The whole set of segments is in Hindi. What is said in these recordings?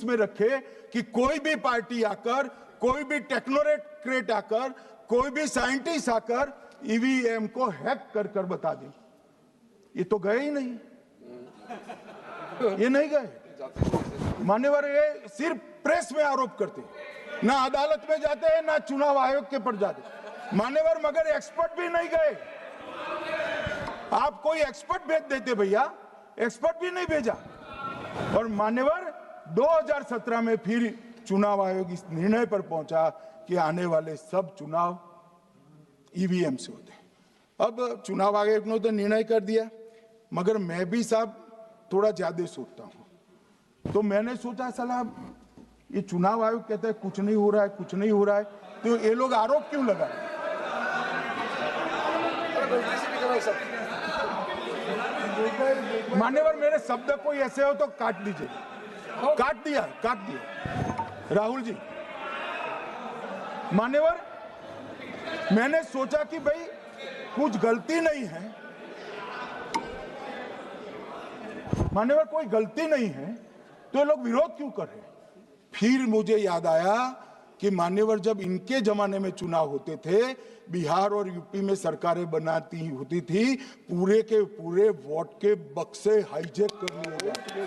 में रखे कि कोई भी पार्टी आकर, कोई भी टेक्नोक्रेट आकर, कोई भी साइंटिस्ट आकर ईवीएम को हैक कर कर बता दे। ये तो गए ही नहीं, ये नहीं गए। मान्यवर, ये सिर्फ प्रेस में आरोप करते, ना अदालत में जाते हैं, ना चुनाव आयोग के पर जाते। मान्यवर, मगर एक्सपर्ट भी नहीं गए। आप कोई एक्सपर्ट भेज देते भैया, एक्सपर्ट भी नहीं भेजा। और मान्यवर, 2017 में फिर चुनाव आयोग इस निर्णय पर पहुंचा कि आने वाले सब चुनाव ईवीएम से होते हैं। अब चुनाव आयोग ने तो निर्णय कर दिया, मगर मैं भी साहब थोड़ा ज्यादा सोचता हूं। तो मैंने सोचा साला ये चुनाव आयोग कहता है कुछ नहीं हो रहा है, कुछ नहीं हो रहा है, तो ये लोग आरोप क्यों लगा रहे? मान्यवर, मेरे शब्द कोई ऐसे हो तो काट दीजिए। काट दिया। राहुल जी, मान्यवर, मैंने सोचा कि भाई कुछ गलती नहीं है। मान्यवर, कोई गलती नहीं है तो ये लोग विरोध क्यों कर रहे? फिर मुझे याद आया कि मान्यवर, जब इनके जमाने में चुनाव होते थे, बिहार और यूपी में सरकारें बनाती होती थी, पूरे के पूरे वोट के बक्से हाईजैक कर लिए जाते थे।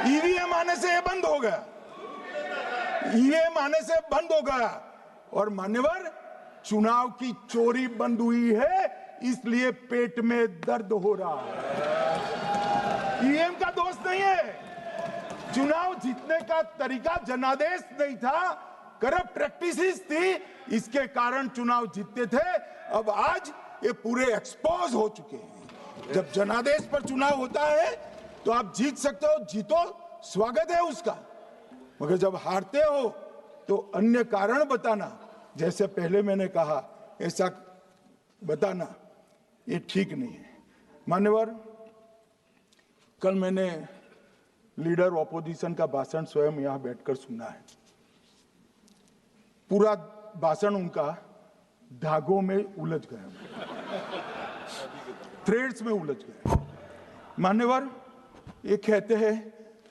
ईवीएम आने से ये बंद हो गया, ईवीएम आने से बंद हो गया। और मान्यवर, चुनाव की चोरी बंद हुई है, इसलिए पेट में दर्द हो रहा है। ईवीएम का दोष नहीं है, चुनाव जीतने का तरीका जनादेश नहीं था, करप्ट प्रैक्टिसेस थी, इसके कारण चुनाव जीतते थे। अब आज ये पूरे एक्सपोज हो चुके हैं। जब जनादेश पर चुनाव होता है तो आप जीत सकते हो, जीतो, स्वागत है उसका, मगर जब हारते हो तो अन्य कारण बताना, जैसे पहले मैंने कहा, ऐसा बताना, ये ठीक नहीं है। मान्यवर, कल मैंने लीडर ऑपोजिशन का भाषण स्वयं यहां बैठकर सुना है। पूरा भाषण उनका धागों में उलझ गया, थ्रेड्स में उलझ गया। मान्यवर, ये कहते हैं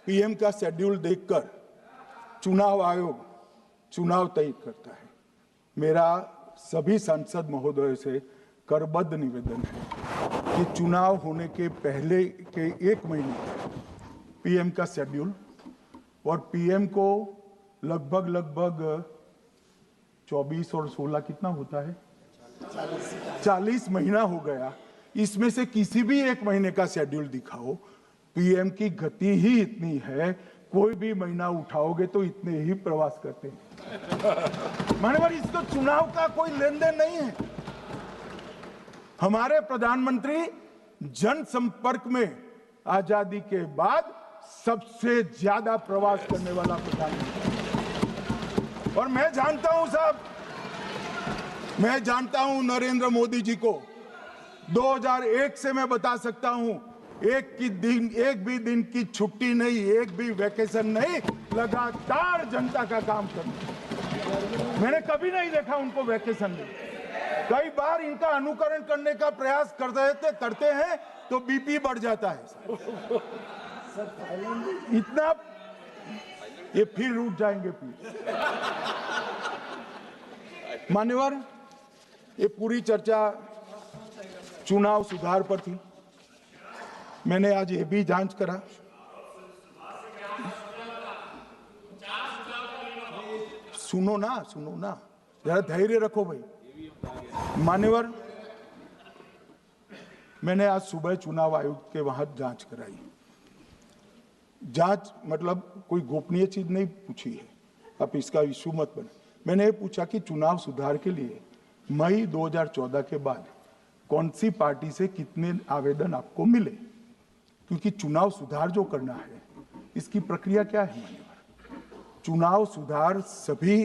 पीएम का शेड्यूल देखकर चुनाव आयोग चुनाव तय करता है। मेरा सभी सांसद महोदय से करबद्ध निवेदन है कि चुनाव होने के पहले के 1 महीने पीएम का शेड्यूल, और पीएम को लगभग 24 और 16 कितना होता है, 40 महीना हो गया। इसमें से किसी भी 1 महीने का शेड्यूल दिखाओ। पीएम की गति ही इतनी है, कोई भी महीना उठाओगे तो इतने ही प्रवास करते हैं। मानवर, इसको चुनाव का कोई लेन देन नहीं है। हमारे प्रधानमंत्री जनसंपर्क में आजादी के बाद सबसे ज्यादा प्रवास करने वाला प्रधानमंत्री। और मैं जानता हूं साहब, मैं जानता हूं नरेंद्र मोदी जी को 2001 से मैं बता सकता हूं, एक भी दिन की छुट्टी नहीं, एक भी वैकेशन नहीं, लगातार जनता का काम करना। मैंने कभी नहीं देखा उनको वैकेशन में। कई बार इनका अनुकरण करने का प्रयास करते हैं तो बीपी बढ़ जाता है। इतना ये फिर रूठ जाएंगे फिर। मान्यवर, ये पूरी चर्चा चुनाव सुधार पर थी। मैंने आज ये भी जांच करा, सुनो ना, जरा धैर्य रखो भाई। मान्यवर, मैंने आज सुबह चुनाव आयोग के वहां जांच कराई। जांच मतलब कोई गोपनीय चीज नहीं पूछी है, आप इसका इशू मत बने। मैंने ये पूछा कि चुनाव सुधार के लिए मई 2014 के बाद कौन सी पार्टी से कितने आवेदन आपको मिले, क्योंकि चुनाव सुधार जो करना है इसकी प्रक्रिया क्या है। मान्यवर, चुनाव सुधार सभी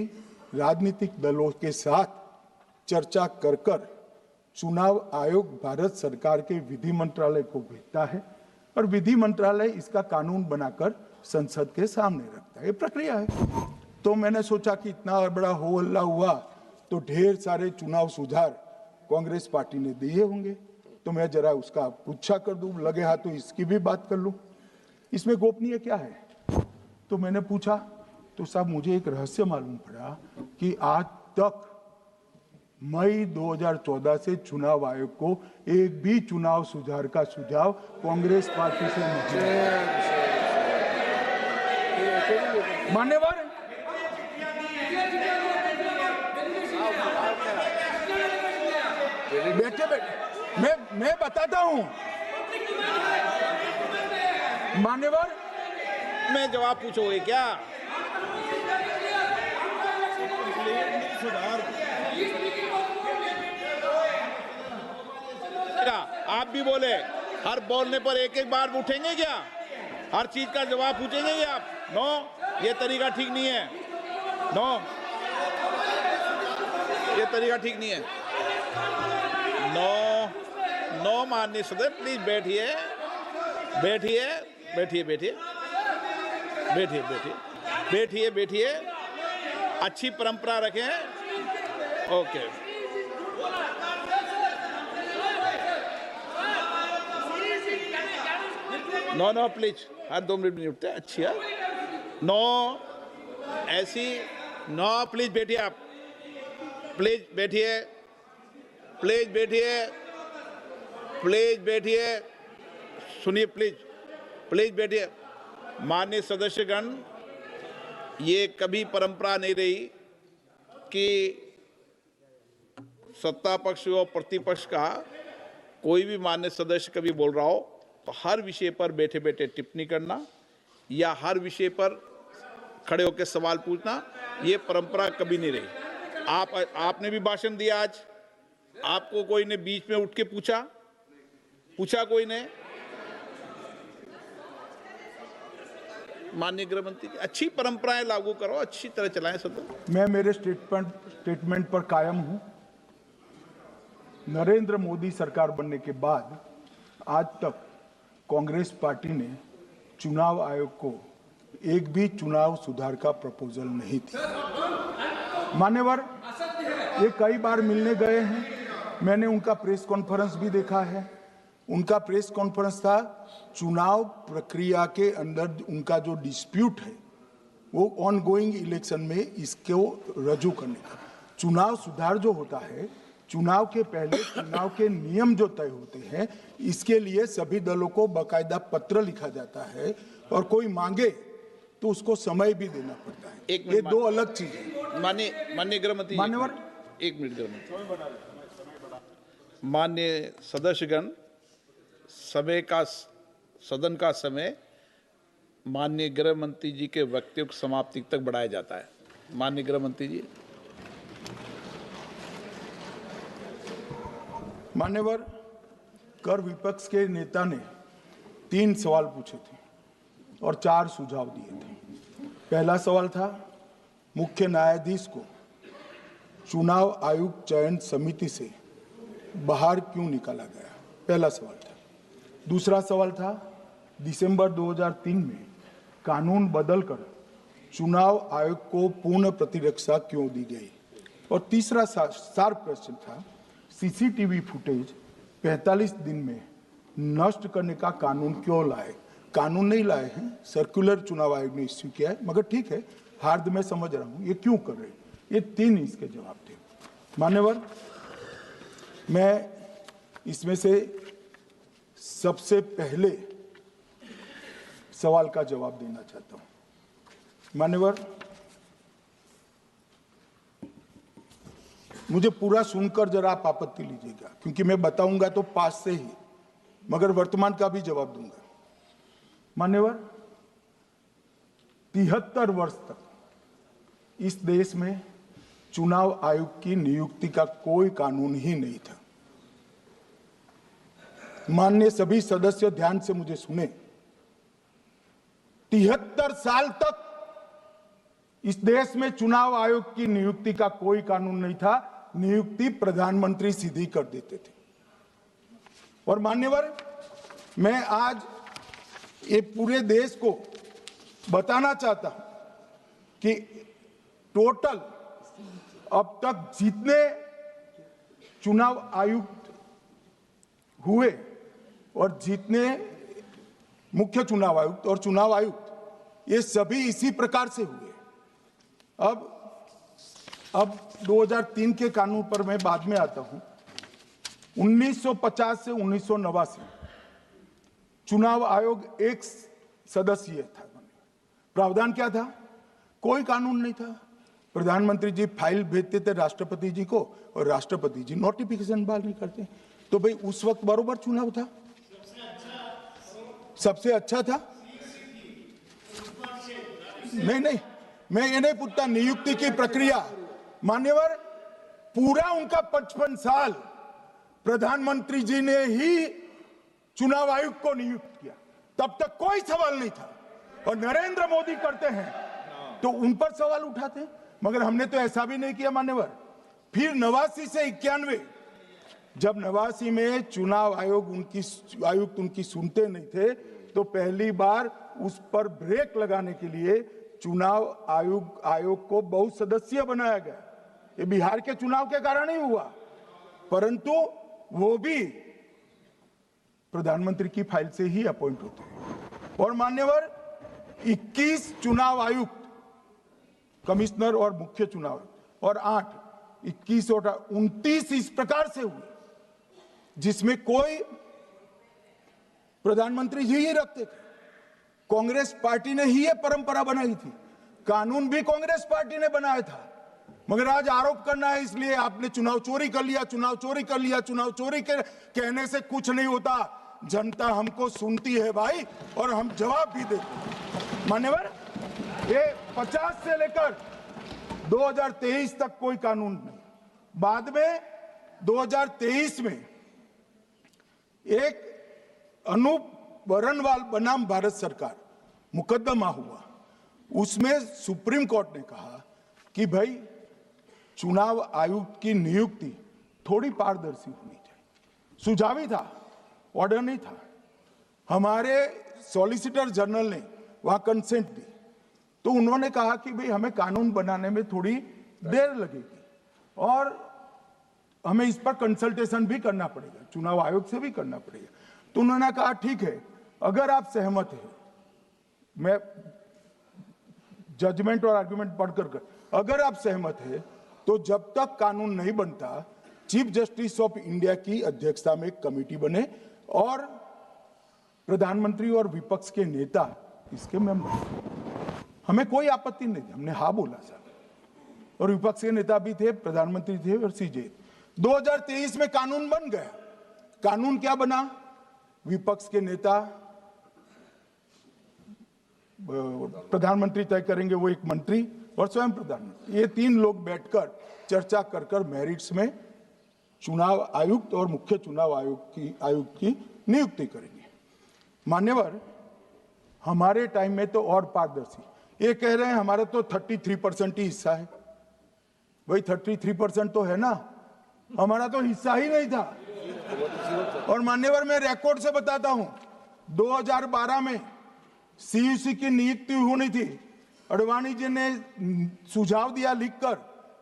राजनीतिक दलों के साथ चर्चा कर चुनाव आयोग भारत सरकार के विधि मंत्रालय को भेजता है, और विधि मंत्रालय इसका कानून बनाकर संसद के सामने रखता है। ये प्रक्रिया है। तो मैंने सोचा कि इतना बड़ा हो हल्ला हुआ तो ढेर सारे चुनाव सुधार कांग्रेस पार्टी ने दिए होंगे, तो मैं जरा उसका पूछा कर दूं, लगे हाथ तो इसकी भी बात कर लूं। इसमें गोपनीय क्या है? तो मैंने पूछा तो साहब मुझे एक रहस्य मालूम पड़ा कि आज तक मई 2014 से चुनाव आयोग को एक भी चुनाव सुधार का सुझाव कांग्रेस पार्टी से नहीं मिला। मान्यवर, बैठे मैं बताता हूं मान्यवर। मैं जवाब पूछोगे क्या? आप भी बोले, हर बोलने पर एक एक बार उठेंगे क्या? हर चीज का जवाब पूछेंगे क्या आप? नो, ये तरीका ठीक नहीं है। नो, ये तरीका ठीक नहीं है। नो नो माननीय सदस्य, प्लीज बैठिए बैठिए बैठिए बैठिए बैठिए बैठिए बैठिए बैठिए अच्छी परंपरा रखें। ओके, नो नो प्लीज, हर 2 मिनट में उठते हैं। अच्छी है। नो, ऐसी नो, प्लीज बैठिए आप, प्लीज बैठिए, प्लीज बैठिए, प्लीज बैठिए, सुनिए, प्लीज प्लीज बैठिए। माननीय सदस्यगण, ये कभी परंपरा नहीं रही कि सत्ता पक्ष और प्रतिपक्ष का कोई भी माननीय सदस्य कभी बोल रहा हो तो हर विषय पर बैठे बैठे टिप्पणी करना या हर विषय पर खड़े होकर सवाल पूछना, ये परंपरा कभी नहीं रही। आपने भी भाषण दिया आज, आपको कोई ने बीच में उठ के पूछा कोई ने? माननीय गृह मंत्री, अच्छी परंपराएं लागू करो, अच्छी तरह चलाएं सदन। मैं मेरे स्टेटमेंट पर कायम हूं। नरेंद्र मोदी सरकार बनने के बाद आज तक कांग्रेस पार्टी ने चुनाव आयोग को एक भी चुनाव सुधार का प्रपोजल नहीं दिया। मान्यवर, ये कई बार मिलने गए हैं, मैंने उनका प्रेस कॉन्फ्रेंस भी देखा है। उनका प्रेस कॉन्फ्रेंस था चुनाव प्रक्रिया के अंदर उनका जो डिस्प्यूट है वो ऑन गोइंग इलेक्शन में इसको रजू करने का। चुनाव सुधार जो होता है, चुनाव के पहले चुनाव के नियम जो तय होते हैं, इसके लिए सभी दलों को बाकायदा पत्र लिखा जाता है और कोई मांगे तो उसको समय भी देना पड़ता है। ये दो अलग चीज है। माननीय गृह मंत्री, मान्यवर, 1 मिनट। गृह मंत्री, माननीय सदस्यगण, सदन का समय माननीय गृह मंत्री जी के वक्तव्य की समाप्ति तक बढ़ाया जाता है। माननीय गृह मंत्री जी। मान्यवर, कर विपक्ष के नेता ने 3 सवाल पूछे थे और 4 सुझाव दिए थे। पहला सवाल था मुख्य न्यायाधीश को चुनाव आयोग चयन समिति से बाहर क्यों निकाला गया, पहला सवाल था। दूसरा सवाल था दिसंबर 2003 में कानून बदलकर चुनाव आयोग को पूर्ण प्रतिरक्षा क्यों दी गई, और तीसरा शार्प क्वेश्चन था सीसीटीवी फुटेज 45 दिन में नष्ट करने का कानून क्यों लाए। कानून नहीं लाए हैं, सर्कुलर चुनाव आयोग ने इश्यू किया है, मगर ठीक है, हार्द में समझ रहा हूं, ये क्यों कर रहे हैं। ये 3 इसके जवाब थे। मान्यवर, मैं इसमें से सबसे पहले सवाल का जवाब देना चाहता हूं। मान्यवर, मुझे पूरा सुनकर जरा आप आपत्ति लीजिएगा, क्योंकि मैं बताऊंगा तो पास से ही, मगर वर्तमान का भी जवाब दूंगा। मान्यवर, 73 वर्ष तक इस देश में चुनाव आयोग की नियुक्ति का कोई कानून ही नहीं था। माननीय सभी सदस्य ध्यान से मुझे सुने, 73 साल तक इस देश में चुनाव आयोग की नियुक्ति का कोई कानून नहीं था। नियुक्ति प्रधानमंत्री सीधी कर देते थे। और मान्यवर, मैं आज ये पूरे देश को बताना चाहता हूं कि टोटल अब तक जितने चुनाव आयुक्त हुए और जितने मुख्य चुनाव आयुक्त और चुनाव आयुक्त, ये सभी इसी प्रकार से हुए। अब 2003 के कानून पर मैं बाद में आता हूं। 1950 से 1989 चुनाव आयोग एक सदस्यीय था। प्रावधान क्या था? कोई कानून नहीं था। प्रधानमंत्री जी फाइल भेजते थे राष्ट्रपति जी को और राष्ट्रपति जी नोटिफिकेशन बाहर नहीं करते। तो भाई उस वक्त बरोबर चुनाव था, सबसे अच्छा था। नहीं, मैं ये नहीं पूछता नियुक्ति की प्रक्रिया। मान्यवर, पूरा उनका 55 साल प्रधानमंत्री जी ने ही चुनाव आयुक्त को नियुक्त किया, तब तक कोई सवाल नहीं था। और नरेंद्र मोदी करते हैं तो उन पर सवाल उठाते हैं, मगर हमने तो ऐसा भी नहीं किया मान्यवर। फिर 89 से 91 जब 89 में चुनाव आयुक्त उनकी सुनते नहीं थे, तो पहली बार उस पर ब्रेक लगाने के लिए चुनाव आयोग को बहुत सदस्यीय बनाया गया। ये बिहार के चुनाव के कारण ही हुआ, परंतु वो भी प्रधानमंत्री की फाइल से ही अपॉइंट होते हैं। और मान्यवर 21 चुनाव आयुक्त, कमिश्नर और मुख्य चुनाव आयुक्त, और 21 और 29 इस प्रकार से हुए जिसमें कोई प्रधानमंत्री जी ही रखते थे। कांग्रेस पार्टी ने ही ये परंपरा बनाई थी, कानून भी कांग्रेस पार्टी ने बनाया था। मगर आज आरोप करना है इसलिए आपने चुनाव चोरी कर लिया, चुनाव चोरी कर लिया, चुनाव चोरी के कहने से कुछ नहीं होता। जनता हमको सुनती है भाई, और हम जवाब भी देते हैं। मान्यवर, ये 50 से लेकर 2023 तक कोई कानून नहीं। बाद में 2023 में एक अनूप वरणवाल बनाम भारत सरकार मुकदमा हुआ। उसमें सुप्रीम कोर्ट ने कहा कि भाई चुनाव आयुक्त की नियुक्ति थोड़ी पारदर्शी होनी चाहिए। सुझावी था, ऑर्डर नहीं था। हमारे सॉलिसिटर जनरल ने वहां कंसेंट दी, तो उन्होंने कहा कि भाई हमें कानून बनाने में थोड़ी देर लगेगी और हमें इस पर कंसल्टेशन भी करना पड़ेगा, चुनाव आयोग से भी करना पड़ेगा। तो उन्होंने कहा ठीक है, अगर आप सहमत हैं, मैं जजमेंट और आर्गुमेंट पढ़कर अगर आप सहमत हैं तो जब तक कानून नहीं बनता, चीफ जस्टिस ऑफ इंडिया की अध्यक्षता में एक कमेटी बने और प्रधानमंत्री और विपक्ष के नेता इसके मेंबर। हमें कोई आपत्ति नहीं थी, हमने हाँ बोला सर। और विपक्ष के नेता भी थे, प्रधानमंत्री थे और सीजे। 2023 में कानून बन गया। कानून क्या बना? विपक्ष के नेता, प्रधानमंत्री तय करेंगे, वो एक मंत्री और स्वयं प्रधानमंत्री, ये 3 लोग बैठकर चर्चा कर मेरिट्स में चुनाव आयुक्त और मुख्य चुनाव आयुक्त की नियुक्ति करेंगे। मान्यवर, हमारे टाइम में तो और पारदर्शी। ये कह रहे हैं हमारा तो 33% ही हिस्सा है। भाई 33% तो है ना, हमारा तो हिस्सा ही नहीं था। और मान्यवर, मैं रिकॉर्ड से बताता हूं, 2012 में सीयूसी की नियुक्ति होनी थी। अडवाणी जी ने सुझाव दिया लिखकर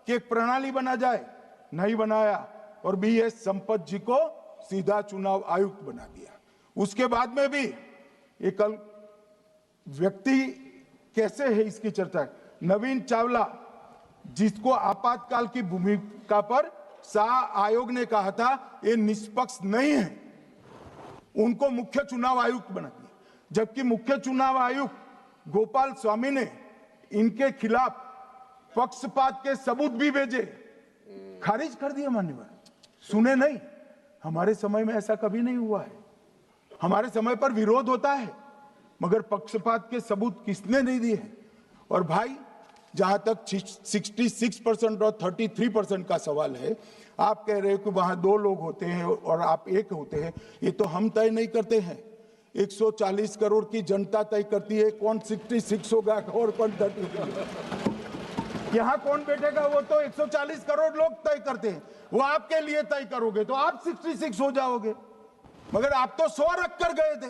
कि एक प्रणाली बना जाए, नहीं बनाया और बीएस संपत जी को सीधा चुनाव आयुक्त बना दिया। उसके बाद में भी एक व्यक्ति कैसे है इसकी चर्चा है। नवीन चावला, जिसको आपातकाल की भूमिका पर शाह आयोग ने कहा था ये निष्पक्ष नहीं है, उनको मुख्य चुनाव आयुक्त बना दिया। जबकि मुख्य चुनाव आयुक्त गोपाल स्वामी ने इनके खिलाफ पक्षपात के सबूत भी भेजे, खारिज कर दिया। मान्यवर, सुने नहीं। हमारे समय में ऐसा कभी नहीं हुआ है। हमारे समय पर विरोध होता है, मगर पक्षपात के सबूत किसने नहीं दिए हैं। और भाई, जहां तक 66% और 33% का सवाल है, आप कह रहे हो कि वहां 2 लोग होते हैं और आप एक होते हैं, ये तो हम तय नहीं करते हैं। 140 करोड़ की जनता तय करती है कौन 66 होगा और कौन 33। यहां कौन बैठेगा वो तो 140 करोड़ लोग तय करते हैं। वो आपके लिए तय करोगे तो आप 66 हो जाओगे, मगर आप तो 100 रख कर गए थे,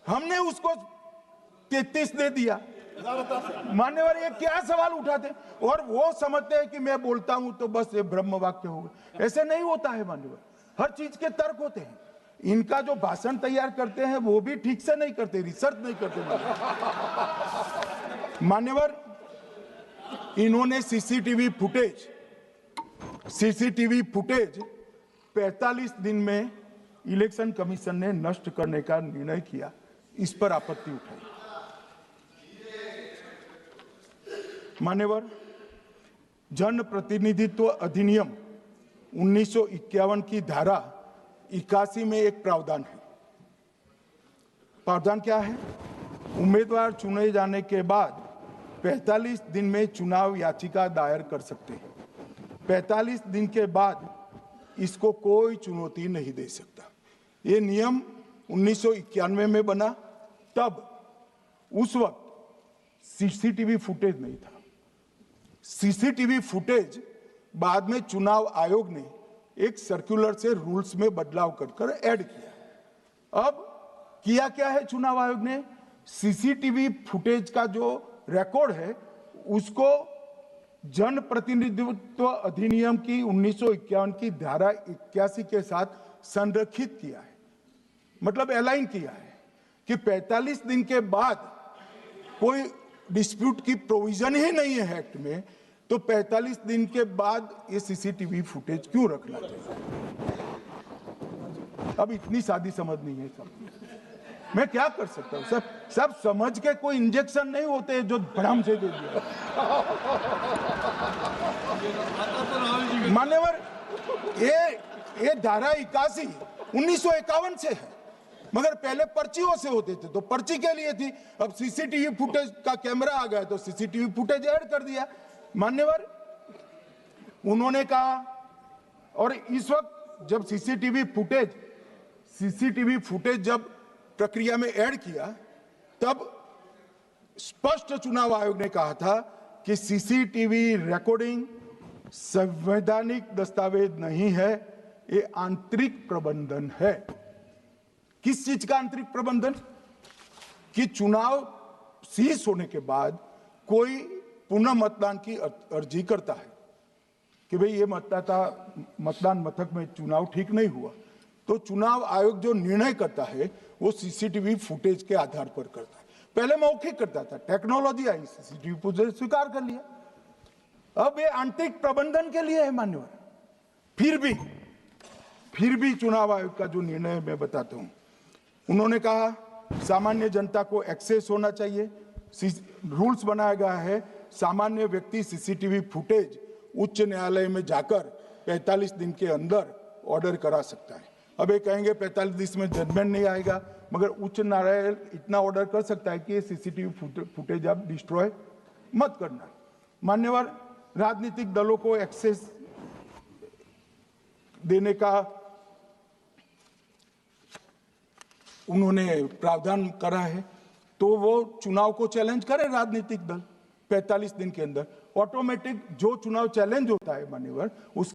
हमने उसको 33 दे दिया। मान्यवर, ये क्या सवाल उठाते? और वो समझते हैं कि मैं बोलता हूं तो बस ये ब्रह्म वाक्य होगा। ऐसे नहीं होता है मान्यवर, हर चीज के तर्क होते हैं। इनका जो भाषण तैयार करते हैं वो भी ठीक से नहीं करते, रिसर्च नहीं करते। मान्यवर, इन्होंने सीसीटीवी फुटेज 45 दिन में इलेक्शन कमीशन ने नष्ट करने का निर्णय किया, इस पर आपत्ति उठाई। मान्यवर, जन प्रतिनिधित्व अधिनियम 1951 की धारा 81 में एक प्रावधान है। प्रावधान क्या है? उम्मीदवार चुने जाने के बाद 45 दिन में चुनाव याचिका दायर कर सकते हैं। 45 दिन के बाद इसको कोई चुनौती नहीं दे सकता। ये नियम 1991 में बना, तब उस वक्त सीसीटीवी फुटेज नहीं था। सीसीटीवी फुटेज बाद में चुनाव आयोग ने एक सर्कुलर से रूल्स में बदलाव कर ऐड किया। अब किया क्या है चुनाव आयोग ने? सीसीटीवी फुटेज का जो रिकॉर्ड है उसको जन प्रतिनिधित्व अधिनियम की 1951 की धारा 81 के साथ संरक्षित किया है, मतलब अलाइन किया है कि 45 दिन के बाद कोई डिस्प्यूट की प्रोविजन ही नहीं है एक्ट में, तो 45 दिन के बाद ये सीसीटीवी फुटेज क्यों रखना चाहिए? अब इतनी सादी समझ नहीं है सब। मैं क्या कर सकता हूं? सब समझ के कोई इंजेक्शन नहीं होते जो भड़ाम से दे दिया। मान्यवर, ये धारा 81 1951 से है, मगर पहले पर्चियों से होते थे तो पर्ची के लिए थी। अब सीसीटीवी फुटेज का कैमरा आ गया तो सीसीटीवी फुटेज ऐड कर दिया। मान्यवर, उन्होंने कहा, और इस वक्त जब सीसीटीवी फुटेज जब प्रक्रिया में ऐड किया, तब स्पष्ट चुनाव आयोग ने कहा था कि सीसीटीवी रिकॉर्डिंग संवैधानिक दस्तावेज नहीं है, ये आंतरिक प्रबंधन है। किस चीज का आंतरिक प्रबंधन? कि चुनाव सीज होने के बाद कोई पुनः मतदान की अर्जी करता है कि भाई ये मतदान मथक में चुनाव ठीक नहीं हुआ, तो चुनाव आयोग जो निर्णय करता है वो सीसीटीवी फुटेज के आधार पर करता है। पहले मौखिक करता था, टेक्नोलॉजी आई, सीसीटीवी फुटेज स्वीकार कर लिया। अब ये आंतरिक प्रबंधन के लिए है मान्यवर। फिर भी चुनाव आयोग का जो निर्णय मैं बताता हूं, उन्होंने कहा सामान्य जनता को एक्सेस होना चाहिए। रूल्स बनाया गया है, सामान्य व्यक्ति सीसीटीवी फुटेज उच्च न्यायालय में जाकर 45 दिन के अंदर ऑर्डर करा सकता है। अब ये कहेंगे 45 दिन में जजमेंट नहीं आएगा, मगर उच्च न्यायालय इतना ऑर्डर कर सकता है कि सीसीटीवी फुटेज आप डिस्ट्रॉय मत करना। मान्यवर, राजनीतिक दलों को एक्सेस देने का उन्होंने प्रावधान करा है, तो वो चुनाव को चैलेंज करे राजनीतिक दल 45 दिन के अंदर। ऑटोमेटिक जो चुनाव चैलेंज होता है मान्यवर, उस